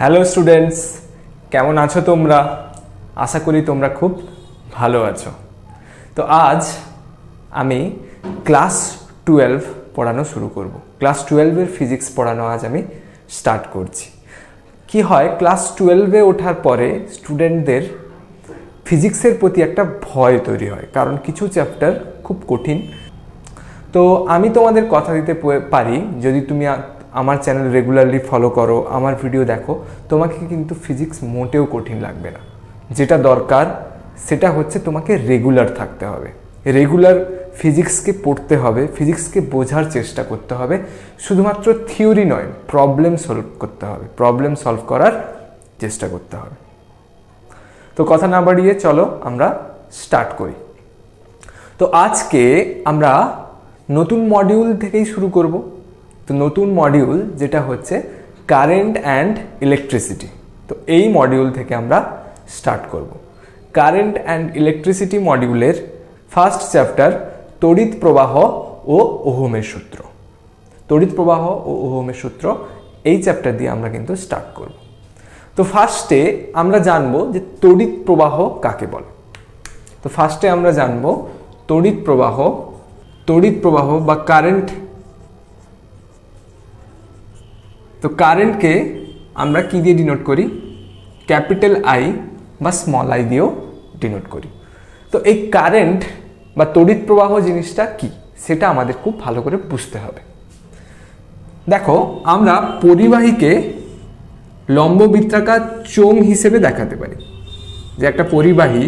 Hello students, কেমন আছো তোমরা? আশা করি তোমরা খুব ভালো আছো। তো আজ আমি ক্লাস 12 পড়ানো শুরু করব। ক্লাস 12-এর ফিজিক্স পড়ানো আজ আমি স্টার্ট করছি। কি হয়, ক্লাস 12-এ ওঠার পরে স্টুডেন্টদের ফিজিক্সের প্রতি একটা ভয় তৈরি হয়, কারণ কিছু চ্যাপ্টার খুব কঠিন। তো আমি তোমাদের কথা দিতে পারি, যদি তুমি আমার চ্যানেল রেগুলারলি ফলো করো, আমার ভিডিও দেখো, তোমাকে কিন্তু ফিজিক্স মোটেও কঠিন লাগবে না। যেটা দরকার সেটা হচ্ছে তোমাকে রেগুলার থাকতে হবে, রেগুলার ফিজিক্সকে পড়তে হবে, ফিজিক্সকে বোঝার চেষ্টা করতে হবে। শুধুমাত্র থিওরি নয়, প্রবলেম সলভ করতে হবে, প্রবলেম সলভ করার চেষ্টা করতে হবে। তো কথা না বাড়িয়ে চলো আমরা স্টার্ট করি। তো আজকে আমরা নতুন মডিউল থেকেই শুরু করব। তো নতুন মডিউল যেটা হচ্ছে কারেন্ট অ্যান্ড ইলেকট্রিসিটি, তো এই মডিউল থেকে আমরা স্টার্ট করব। কারেন্ট অ্যান্ড ইলেকট্রিসিটি মডিউলের ফার্স্ট চ্যাপ্টার তড়িৎ প্রবাহ ও ওহমের সূত্র। তড়িৎ প্রবাহ ও ওহমের সূত্র এই চ্যাপ্টার দিয়ে আমরা কিন্তু স্টার্ট করব। তো ফার্স্টে আমরা জানবো যে তড়িৎ প্রবাহ কাকে বলে। তো ফার্স্টে আমরা জানবো তড়িৎ প্রবাহ বা কারেন্ট। তো কারেন্টকে আমরা কি দিয়ে ডিনোট করি? ক্যাপিটাল আই বা স্মল আই দিয়েও ডিনোট করি। তো এই কারেন্ট বা তড়িৎ প্রবাহ জিনিসটা কি, সেটা আমাদের খুব ভালো করে বুঝতে হবে। দেখো, আমরা পরিবাহীকে লম্ব বৃত্তাকার চোঙ হিসেবে দেখাতে পারি। যে একটা পরিবাহী,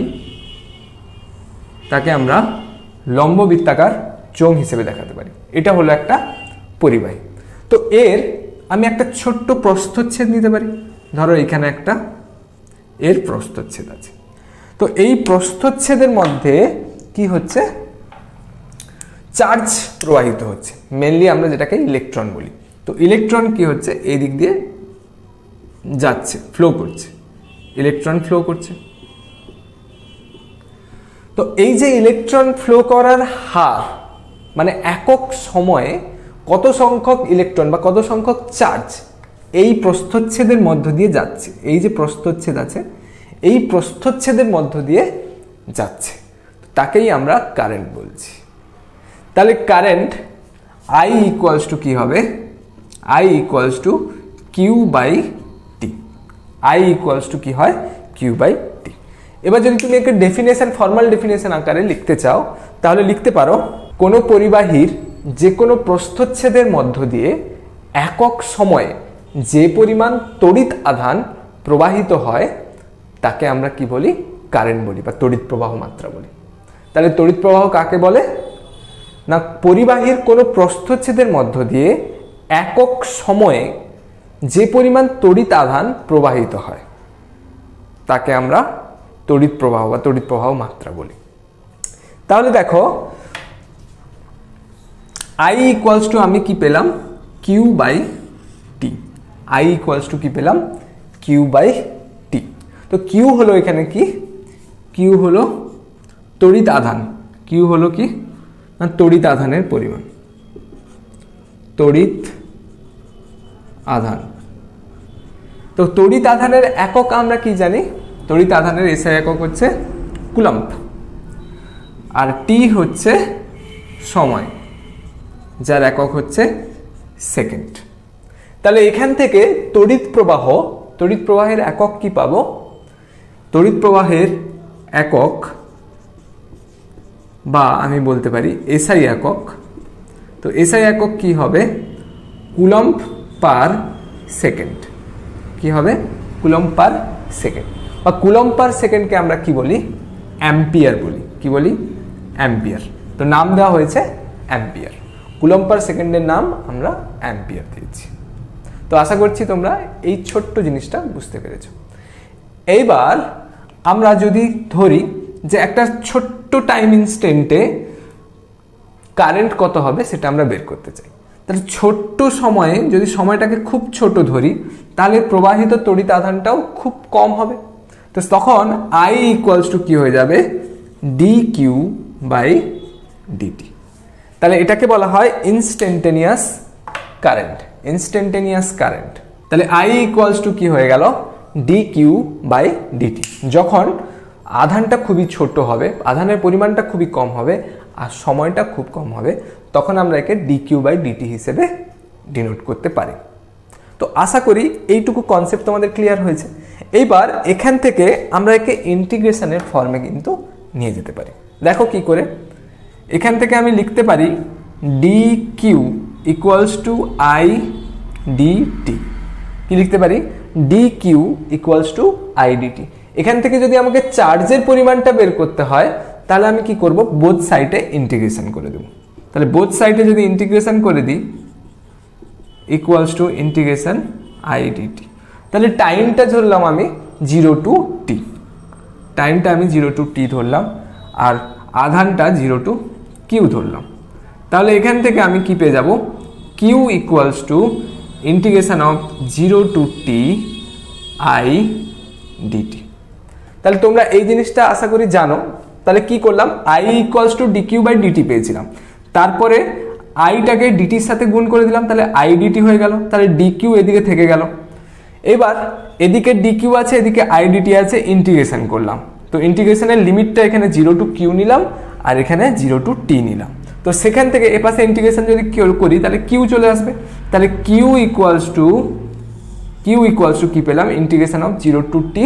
তাকে আমরা লম্ব বৃত্তাকার চোঙ হিসেবে দেখাতে পারি। এটা হলো একটা পরিবাহী। তো আমি একটা ছোট্ট প্রস্থচ্ছেদ নিতে পারি। ধরো এখানে একটা এর প্রস্থচ্ছেদ আছে। তো এই প্রস্থচ্ছেদের মধ্যে কি হচ্ছে? চার্জ প্রবাহিত হচ্ছে, মেনলি আমরা যেটাকে ইলেকট্রন বলি। তো ইলেকট্রন কি হচ্ছে? এই দিক দিয়ে যাচ্ছে, ফ্লো করছে, ইলেকট্রন ফ্লো করছে। তো এই যে ইলেকট্রন ফ্লো করার হার, মানে একক সময়ে কত সংখ্যক ইলেকট্রন বা কত সংখ্যক চার্জ এই প্রস্থচ্ছেদের মধ্য দিয়ে যাচ্ছে, এই যে প্রস্থচ্ছেদ আছে, এই প্রস্থচ্ছেদের মধ্য দিয়ে যাচ্ছে, তাকেই আমরা কারেন্ট বলছি। তাহলে কারেন্ট আই ইকুয়ালস টু কি হবে? I equals to Q by T. I equals to কি হয়? Q by T. এবার যদি তুমি একটা ডেফিনেশন, ফর্মাল ডেফিনেশন আকারে লিখতে চাও, তাহলে লিখতে পারো কোনো পরিবাহীর যে কোনো প্রস্থচ্ছেদের মধ্য দিয়ে একক সময়ে যে পরিমাণ তড়িৎ আধান প্রবাহিত হয় তাকে আমরা কি বলি? কারেন্ট বলি বা তড়িৎ প্রবাহ মাত্রা বলি। তাহলে তড়িৎ প্রবাহ কাকে বলে? না, পরিবাহীর কোনো প্রস্থচ্ছেদের মধ্য দিয়ে একক সময়ে যে পরিমাণ তড়িৎ আধান প্রবাহিত হয় তাকে আমরা তড়িৎ প্রবাহ বা তড়িৎ প্রবাহ মাত্রা বলি। তাহলে দেখো, আই ইকুয়ালস টু আমি কি পেলাম? Q by T. I equals to কি পেলাম? Q by T. তো কিউ হলো এখানে কি? কিউ হলো তড়িৎ আধান। কিউ হলো কি? না, তড়িৎ আধানের পরিমাণ, তড়িৎ আধান। তো তড়িৎ আধানের একক আমরা কি জানি? তড়িৎ আধানের এসআই একক হচ্ছে কুলম্ব, আর টি হচ্ছে সময়, যার একক হচ্ছে সেকেন্ড। তাহলে এখান থেকে তড়িৎ প্রবাহের একক কি পাবো? তড়িৎ প্রবাহের একক, বা আমি বলতে পারি এসআই একক। তো এসআই একক কি হবে? Coulomb per second. কি হবে? কুলম্ব পার সেকেন্ড, বা কুলম্ব পার সেকেন্ডকে আমরা কি বলি? অ্যাম্পিয়ার বলি। কি বলি? অ্যাম্পিয়ার। তো নাম দেওয়া হয়েছে অ্যাম্পিয়ার। কুলম্ব পার সেকেন্ডের নাম আমরা অ্যাম্পিয়ার দিয়েছি। তো আশা করছি তোমরা এই ছোট্ট জিনিসটা বুঝতে পেরেছো। এইবার আমরা যদি ধরি যে একটা ছোট্ট টাইম ইনস্ট্যান্টে কারেন্ট কত হবে সেটা আমরা বের করতে চাই, তাহলে ছোট্ট সময়ে যদি সময়টাকে খুব ছোট ধরি, তাহলে প্রবাহিত তড়িৎ আধানটাও খুব কম হবে। তো তখন আই ইকুয়ালস টু কি হয়ে যাবে? D Q by D T. তাহলে এটাকে বলা হয় ইনস্ট্যান্টেনিয়াস কারেন্ট। Instantaneous current. তাহলে আই ইকুয়ালস টু কি হয়ে গেল, ডি কিউ বাই ডিটি। যখন আধানটা খুবই ছোট হবে, আধানের পরিমাণটা খুবই কম হবে আর সময়টা খুব কম হবে, তখন আমরা একে ডি কিউ বাই ডিটি হিসেবে ডিনোট করতে পারি। তো আশা করি এইটুকু কনসেপ্ট তোমাদের ক্লিয়ার হয়েছে। এইবার এখান থেকে আমরা একে ইন্টিগ্রেশনের ফর্মে কিন্তু নিয়ে যেতে পারি। দেখো কি করে, এখান থেকে আমি লিখতে পারি D Q equals to I D T. কি লিখতে পারি, D Q equals to I D T. এখান থেকে যদি আমাকে চার্জের পরিমাণটা বের করতে হয় তাহলে আমি কি করব, বোথ সাইডে ইন্টিগ্রেশন করে দেব। তাহলে বোথ সাইডে যদি ইন্টিগ্রেশন করে দিই equals to integration I D T, তাহলে টাইমটা ধরলাম আমি 0 টু টি, টাইমটা আমি 0 টু টি ধরলাম আর আধানটা 0 টু কিউ ধরলাম। তাহলে এখান থেকে আমি কি পেয়ে যাব, Q equals to integration of 0 to T I D T. তাহলে তোমরা এই জিনিসটা আশা করি জানো। তাহলে কি করলাম, I equals to D Q by D T পেয়েছিলাম, তারপরে আইটাকে ডিটির সাথে গুণ করে দিলাম, তাহলে আই ডিটি হয়ে গেল, তাহলে ডি কিউ এদিকে থেকে গেল। এবার এদিকে ডি কিউ আছে, এদিকে আই ডিটি আছে, ইন্টিগ্রেশন করলাম। তো ইন্টিগ্রেশনের লিমিটটা এখানে 0 টু কিউ নিলাম আর এখানে 0 টু টি নিলাম। তো সেখান থেকে এ পাশে ইন্টিগ্রেশন যদি করি তাহলে কিউ চলে আসবে। তাহলে কিউ ইকুয়ালস টু কি পেলাম, integration of 0 to T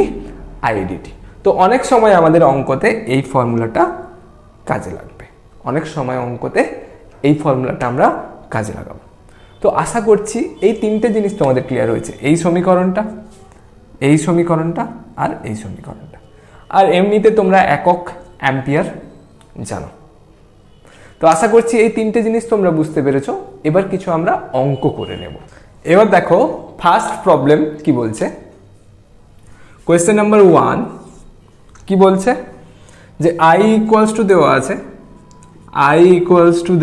I D T. তো অনেক সময় আমাদের অঙ্কতে এই ফর্মুলাটা কাজে লাগবে, অনেক সময় অঙ্কতে এই ফর্মুলাটা আমরা কাজে লাগাবো। তো আশা করছি এই তিনটে জিনিস তোমাদের ক্লিয়ার হয়েছে, এই সমীকরণটা আর এই সমীকরণটা। আর এমনিতে তোমরা একক অ্যাম্পিয়ার জানো। তো আশা করছি এই তিনটে জিনিস তোমরা বুঝতে পেরেছো। এবার কিছু আমরা অঙ্ক করে নেব। এবার দেখো ফার্স্ট প্রবলেম কি বলছে, কোয়েশ্চেন নাম্বার 1 কি বলছে যে আই ইকুয়ালস টু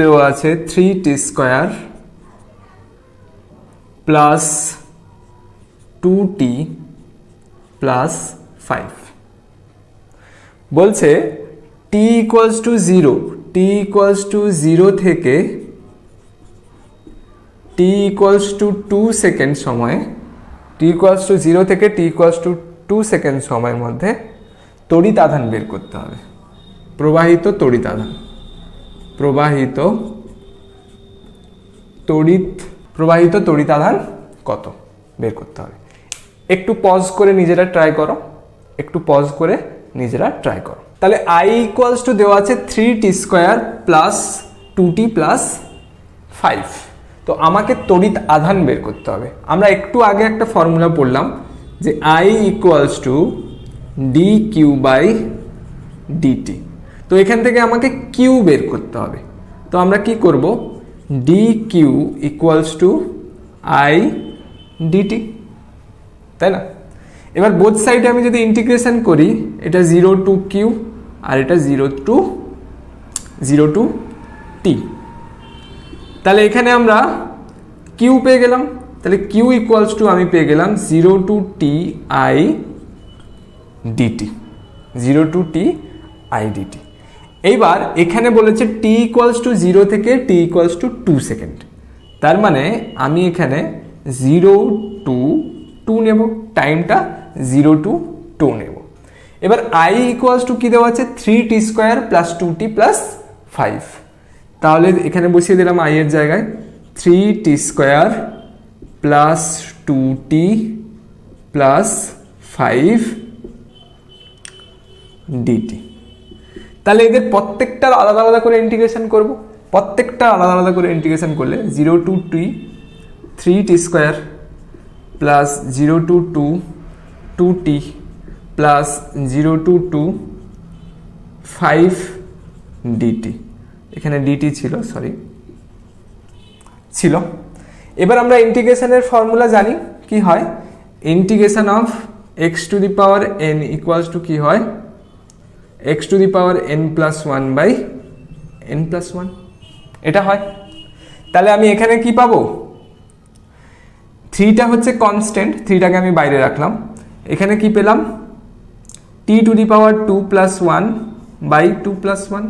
দেওয়া আছে 3t square plus 2t plus 5। বলছে t ইকুয়ালস টু 0 থেকে t ইকুয়ালস টু 2 সেকেন্ড সময়ে, t ইকুয়ালস টু 0 থেকে t ইকুয়ালস টু 2 সেকেন্ড সময়ের মধ্যে তড়িৎ আধান বের করতে হবে। প্রবাহিত তড়িৎ আধান কত বের করতে হবে। একটু পজ করে নিজেরা ট্রাই করো। তাহলে আই ইকুয়ালস টু দেওয়া আছে 3t square plus 2t plus 5। তো আমাকে তড়িৎ আধান বের করতে হবে। আমরা একটু আগে একটা ফর্মুলা পড়লাম যে I equals to D Q by D T. তো এখান থেকে আমাকে কিউ বের করতে হবে। তো আমরা কি করব, D Q equals to I D T, তাই না? এবার বোথ সাইডে আমি যদি ইন্টিগ্রেশন করি, এটা 0 টু কিউ আর এটা 0 টু টি। তাহলে এখানে আমরা কিউ পেয়ে গেলাম। তাহলে কিউ ইকুয়ালস টু আমি পেয়ে গেলাম 0 টু টি আই ডিটি, এইবার এখানে বলেছে টি ইকুয়ালস টু 0 থেকে টি ইকুয়ালস টু 2 সেকেন্ড। তার মানে আমি এখানে 0 টু 2 নেব, টাইমটা 0 টু 2 নেব। এবার আই ইকুয়ালস টু কি দেওয়া আছে, 3t square plus 2t plus 5। তাহলে এখানে বসিয়ে দিলাম আই এর জায়গায় 3t square plus 2t plus 5 DT. তাহলে এদের প্রত্যেকটার আলাদা আলাদা করে ইন্টিগ্রেশন করব। প্রত্যেকটা আলাদা আলাদা করে ইন্টিগ্রেশন করলে 0 to T 3t square plus 0 to 2t plus 0 to 2 5 D T. এখানে ডিটি ছিল। এবার আমরা ইন্টিগ্রেশনের ফর্মুলা জানি কি হয়, integration of x to the power n equals to কি হয়, x to the power n plus 1 by n plus 1, এটা হয়। তাহলে আমি এখানে কি পাবো, 3টা হচ্ছে কনস্ট্যান্ট, 3টাকে আমি বাইরে রাখলাম। এখানে কি পেলাম, t to the power 2 plus 1 by 2 plus 1।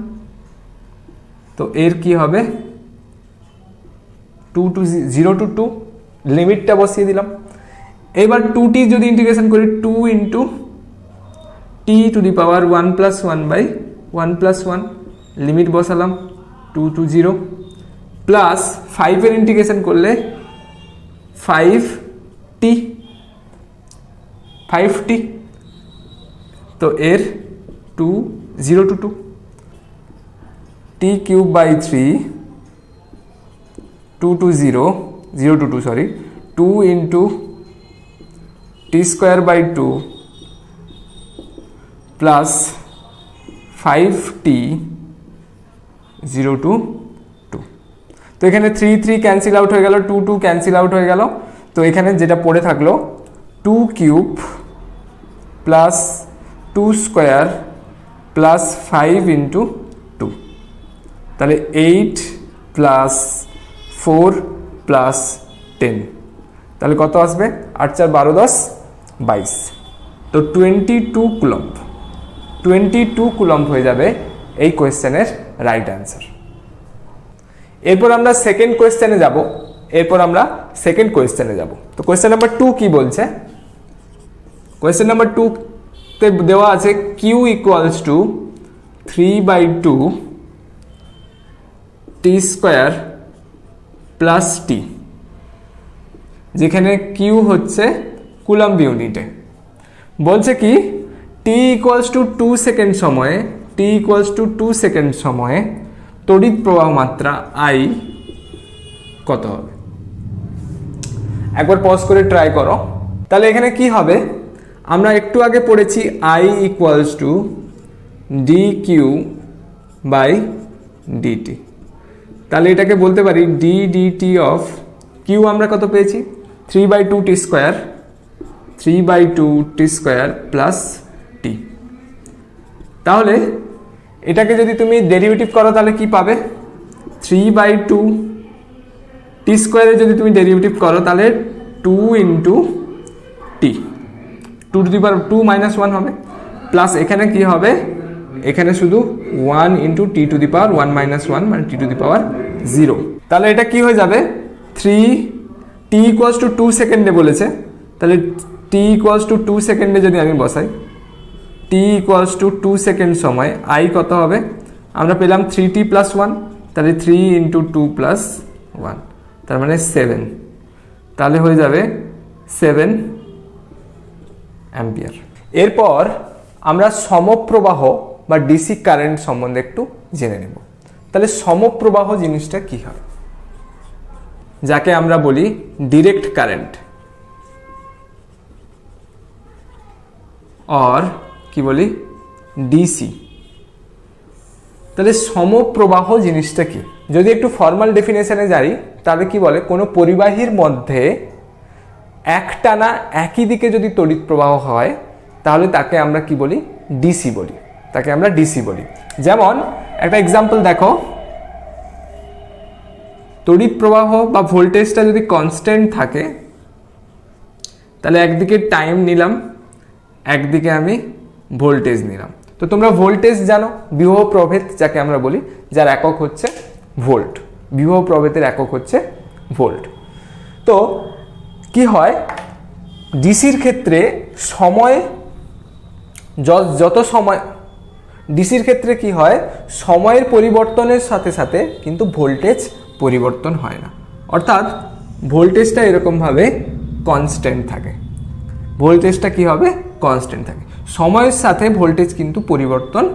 তো এর কি হবে 2 টু 0 টু 2, লিমিটটা বসিয়ে দিলাম। এবার 2t যদি ইন্টিগ্রেশন করি 2 ইন্টু t⁻1 + 1/1 + 1 লিমিট বসালাম 2 to 0 প্লাস 5 এর ইন্টিগ্রেশন করলে 5t তো এর 2 0 to 2 t³/3 2 to 0 0 to 2 sorry 2 into t²/2 plus 5t 0 to 2 তো এখানে 3 3 ক্যান্সেল আউট হয়ে গেল 2 2 ক্যান্সেল আউট হয়ে গেল তো এখানে যেটা পড়ে থাকলো 2³ প্লাস 2² প্লাস 5 ইন্টু 2 তাহলে 8 প্লাস 4 প্লাস 10 তাহলে কত আসবে 8 4 12 10 22 তো 22 কুলম্ব 22 কুলম্ব হয়ে যাবে এই কোয়েশ্চেনের রাইট অ্যান্সার। এরপর আমরা সেকেন্ড কোয়েশ্চেনে যাব তো কোয়েশ্চেন নাম্বার 2 কি বলছে কোয়েশ্চেন নাম্বার 2 তে দেওয়া আছে q = 3/2 t² প্লাস t যেখানে q হচ্ছে কুলম্ব ইউনিটে বলছে কি t = 2 সেকেন্ড সময়ে তড়িৎ প্রবাহ মাত্রা I কত হবে একবার পজ করে ট্রাই করো তাহলে এখানে কি হবে আমরা একটু আগে পড়েছি I = dq/dt তাহলে এটাকে বলতে পারি d dt অফ q আমরা কত পেয়েছি 3/2t² প্লাস t তাহলে এটাকে যদি তুমি ডেরিভেটিভ করো তাহলে কি পাবে 3/2t² এর যদি তুমি ডেরিভেটিভ করো তাহলে 2 ইন্টু t 2 - 1 হবে প্লাস এখানে কি হবে এখানে শুধু 1 ইন্টু t⁻1 - 1 মানে t⁻0 তাহলে এটা কি হয়ে যাবে 3t = 2 সেকেন্ডে বলেছে তাহলে t = 2 সেকেন্ডে যদি আমি বসাই t = 2 সেকেন্ড সময় I কত হবে আমরা পেলাম 3t + 1 তাহলে 3 ইন্টু 2 প্লাস 1 তার মানে 7 তাহলে হয়ে যাবে 7 অ্যাম্পিয়ার। এরপর আমরা সমপ্রবাহ বা ডিসি কারেন্ট সম্বন্ধে একটু জেনে নেব তাহলে সমপ্রবাহ জিনিসটা কি হয় যাকে আমরা বলি ডিরেক্ট কারেন্ট অর কি বলি ডিসি তাহলে সমপ্রবাহ জিনিসটা কি যদি একটু ফর্মাল ডেফিনেশনে যাই তাহলে কি বলে কোনো পরিবাহীর মধ্যে একটানা একই দিকে যদি তড়িৎ প্রবাহ হয় তাহলে তাকে আমরা কি বলি ডিসি বলি যেমন একটা এক্সাম্পল দেখো তড়িৎ প্রবাহ বা ভোল্টেজটা যদি কনস্ট্যান্ট থাকে তাহলে একদিকে টাইম নিলাম একদিকে আমি ভোল্টেজ নিলাম তো তোমরা ভোল্টেজ জানো বিভব প্রভেদ যাকে আমরা বলি যার একক হচ্ছে ভোল্ট বিভব প্রভেদের একক হচ্ছে ভোল্ট তো কি হয় ডিসির ক্ষেত্রে সময় যত সময় ডিসির ক্ষেত্রে কি হয় সময়ের পরিবর্তনের সাথে সাথে কিন্তু ভোল্টেজ পরিবর্তন হয় না অর্থাৎ ভোল্টেজটা এরকমভাবে কনস্ট্যান্ট থাকে ভোল্টেজটা কি হবে কনস্ট্যান্ট থাকে সময়ের সাথে ভোল্টেজ কিন্তু পরিবর্তন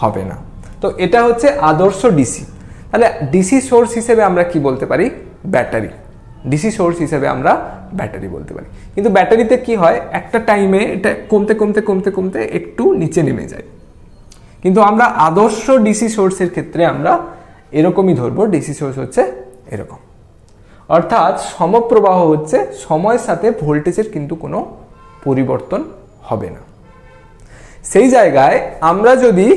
হবে না তো এটা হচ্ছে আদর্শ ডিসি তাহলে ডিসি সোর্স হিসেবে আমরা কি বলতে পারি ব্যাটারি ডিসি সোর্স হিসেবে আমরা ব্যাটারি বলতে পারি কিন্তু ব্যাটারিতে কি হয় একটা টাইমে এটা কমতে কমতে কমতে কমতে একটু নিচে নেমে যায় কিন্তু আমরা আদর্শ ডিসি সোর্সের ক্ষেত্রে আমরা এরকমই ধরবো ডিসি সোর্স হচ্ছে এরকম অর্থাৎ সমপ্রবাহ হচ্ছে সময়ের সাথে ভোল্টেজের কিন্তু কোনো পরিবর্তন হবে না সেই জায়গায় আমরা যদি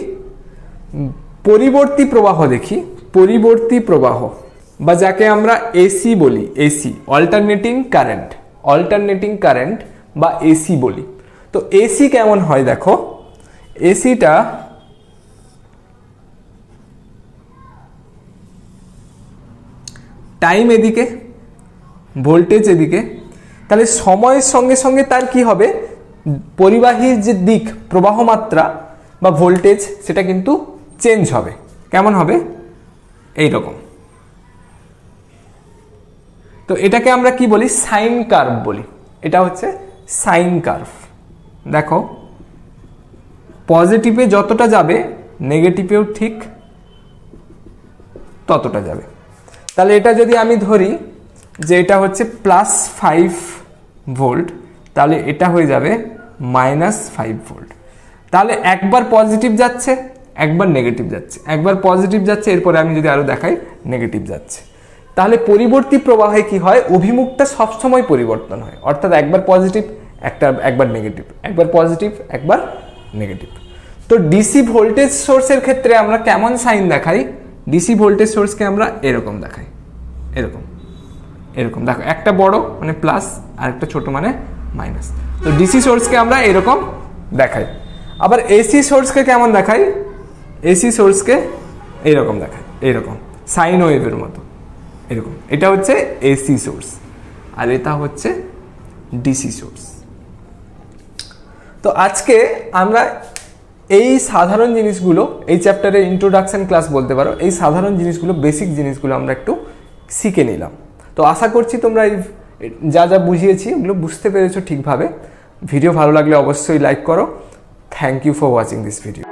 পরিবর্তী প্রবাহ দেখি পরিবর্তী প্রবাহ বা যাকে আমরা এসি বলি এসি অল্টারনেটিং কারেন্ট বা এসি বলি তো এসি কেমন হয় দেখো এসিটা টাইম এদিকে ভোল্টেজ এদিকে তাহলে সময়ের সঙ্গে সঙ্গে তার কি হবে, পরিবাহীর যে দিক, প্রবাহ মাত্রা বা ভোল্টেজ, সেটা কিন্তু চেঞ্জ হবে। কেমন হবে? এই রকম। তো এটাকে আমরা কি বলি? সাইন কার্ভ বলি। এটা হচ্ছে সাইন কার্ভ। দেখো, পজিটিভে যতটা যাবে নেগেটিভেও ঠিক ততটা যাবে। তাহলে এটা যদি আমি ধরি যে এটা হচ্ছে +5 ভোল্ট, তাহলে এটা হয়ে যাবে -5 ভোল্ট। তাহলে একবার পজিটিভ যাচ্ছে, একবার নেগেটিভ যাচ্ছে, একবার পজিটিভ যাচ্ছে, এরপরে আমি যদি আরো দেখাই নেগেটিভ যাচ্ছে। তাহলে পরিবর্তী প্রবাহে কি হয়, অভিমুখটা সবসময় পরিবর্তন হয়, অর্থাৎ একবার পজিটিভ, একবার নেগেটিভ, একবার পজিটিভ, একবার নেগেটিভ। তো ডিসি ভোল্টেজ সোর্সের ক্ষেত্রে আমরা কেমন সাইন দেখাই? ডিসি ভোল্টেজ সোর্সকে আমরা এরকম দেখাই, এরকম এরকম। দেখো, একটা বড় মানে প্লাস আর একটা ছোট মানে মাইনাস। তো ডিসি সোর্সকে আমরা এরকম দেখাই। আবার এসি সোর্সকে কেমন দেখাই? এসি সোর্সকে এইরকম দেখাই, এইরকম সাইন ওয়েভের মতো, এরকম। এটা হচ্ছে এসি সোর্স আর এটা হচ্ছে ডিসি সোর্স। তো আজকে আমরা এই সাধারণ জিনিসগুলো, এই চ্যাপ্টারের ইন্ট্রোডাকশন ক্লাস বলতে পারো, এই সাধারণ জিনিসগুলো, বেসিক জিনিসগুলো আমরা একটু শিখে নিলাম। তো আশা করছি তোমরা এই যা যা বুঝিয়েছি ওগুলো বুঝতে পেরেছো ঠিকভাবে। ভিডিও ভালো লাগলে অবশ্যই লাইক করো। Thank you for watching this video.